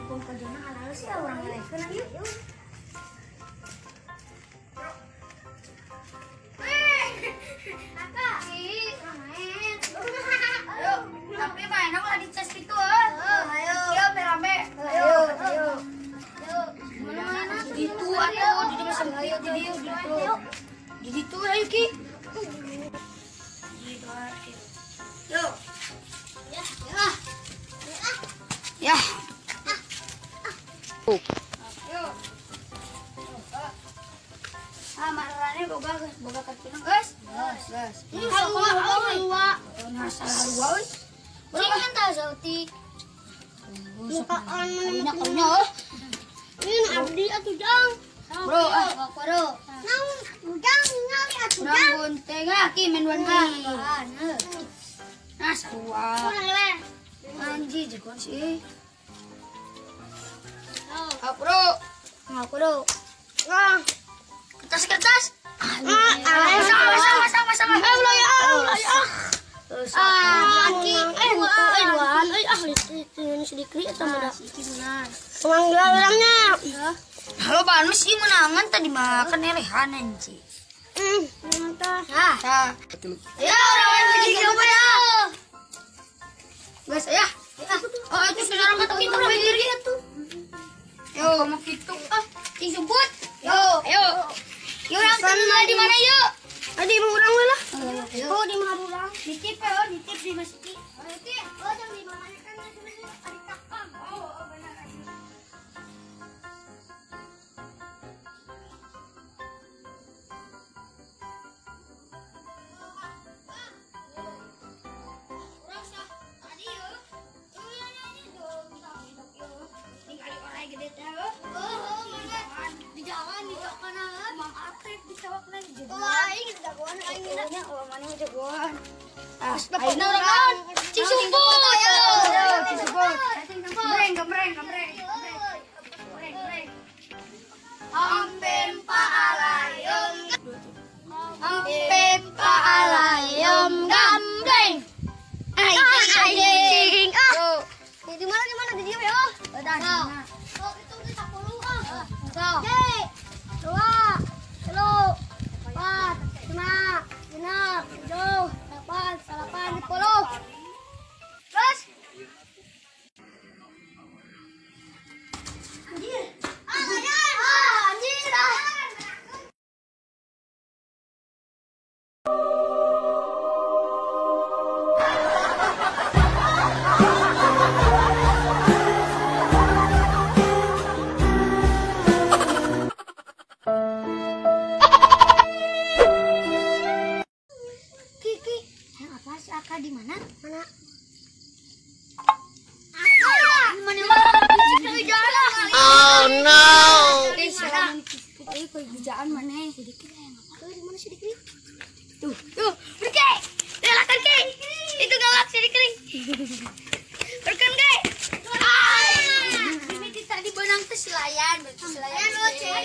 Pun kerjanya halal sih orang lain kan ayo. Kakak, main. Ayo, tapi main aku lagi cas gitu. Ayo. Siap rame. Ayo. Mana-mana gitu atuh, di masa ayo jadi gitu. Jadi tuh ayo Ki. Yo. Ya. Yo. Marane boga kartuna guys. Gas. Halua. Nasa halua euy. Jangan tahu sauti. Bukaan menaknya. Ini abdi atuh jang. Bro, bro. Naon jang ningali atuh jang. Naon teh ki men wani. Nah, sarua. Anji jekon sih. Bro. Nah. Kertas. Sama. Allah ya. Sedikit atau muda? Pemanggilan orangnya. Halo Banu sih menangan tadi makan elehan anji. Mantap. Ya orang lagi coba ya. Guys ya. Oh itu saudara kata kita lagi diri tuh. Yo mau gitu ting sebut. Ayo. Orang sana di mana yuk? Tadi mau orang lah. Oh di mana orang? Ditip di masjid. Jam 5 kan ada kakak. Benar. Di jalan di kana Mang Atrip di sawakna di jagoan. Wah, ini jagoan aing. Oh, mana jagoan. Aina orang cing sumput. Cing sumput. Gemreng. Ampem pa alayom gambreng. Anjing. Di mana di dia ya? Udah. Oh, itu di 10 ah. Oke. 2, 3, 4, 5, 6, 7, 8, 10. Terus. Anjir. Anjir. Di mana? Mana? Oh no. Kerjaan mana? Sedikit di mana sedikit? Tuh, pergi. Relakan Ki. Itu galak sedikit. Rekan Ki. Ini kita di benang teh silayan lo cek.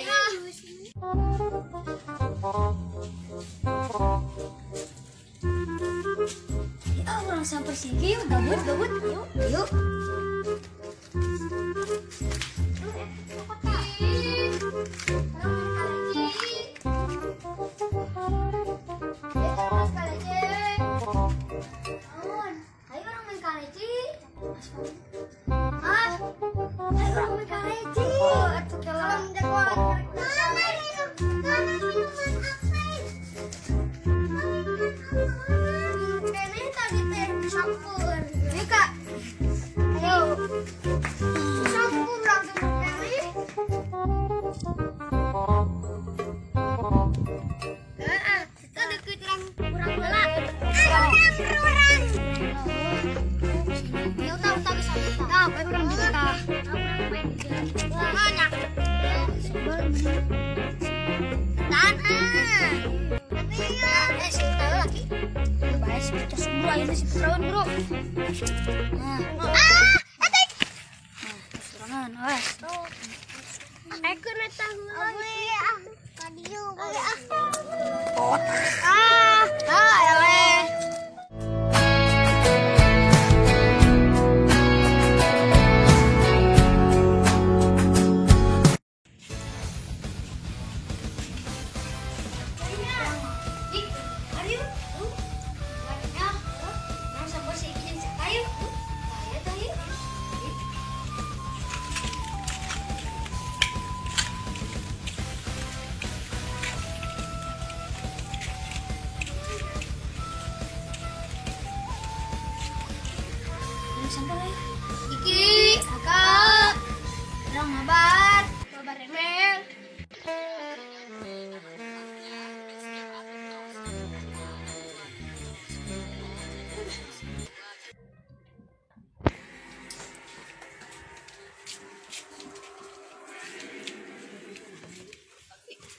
Orang sampai sini gabut yuk. Aku nak tahu lagi.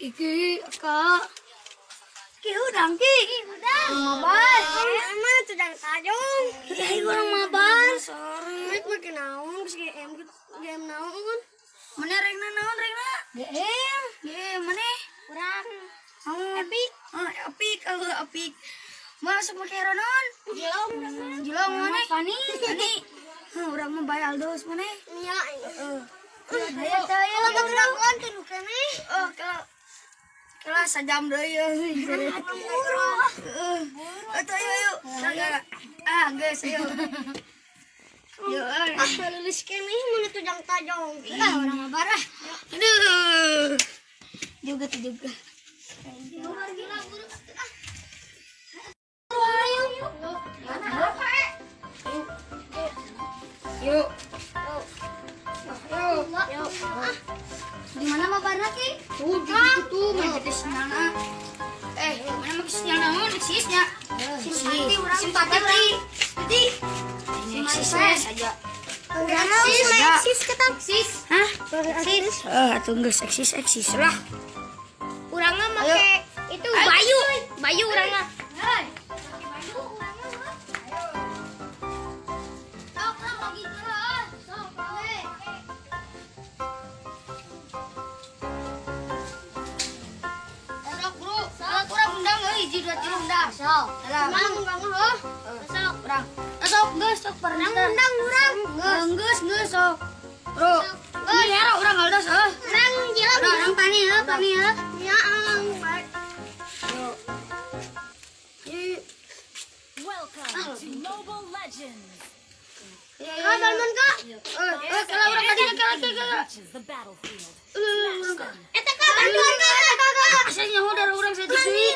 Iki, Kak. Ki udang ki. Mabar. Mama tudang tajong. Iya, urang mabar. Sorry. Makin naon geus game naon? Mana regna naon regna? Game mana? Urang. Epic. Epic. Epic. Masuk make ronon. Jilong mana? Fani. Urang mah bae Aldos mana? Iya. Ayo. Kalau gerak tuh kene. Kelas sajam deui ya. Atuh ayo. Geus ayo. Yo, lulus kene mun tujang tajong. Urang mah barah. Aduh. Juga. Yuk. Di mana mabarna ki? Tuh, di situ tuh, main di sana. Mana mau sinyal naon eksisnya? Simpati. Jadi eksisnya saja. Eksis ketang. Eksis. Hah? Eksis. Atuh geus eksis lah. Urangna make itu Bayu urangna. Sok pernah undang urang. Geus sok. Bro. Ini era urang Aldos Urang jilam. Urang pani ya. Ya, baik. Welcome to Mobile Legends. Dalman ka? Kalau urang tadi Reaches the battlefield. Eta ka bantuan ka. Asalnya udara urang saya disui.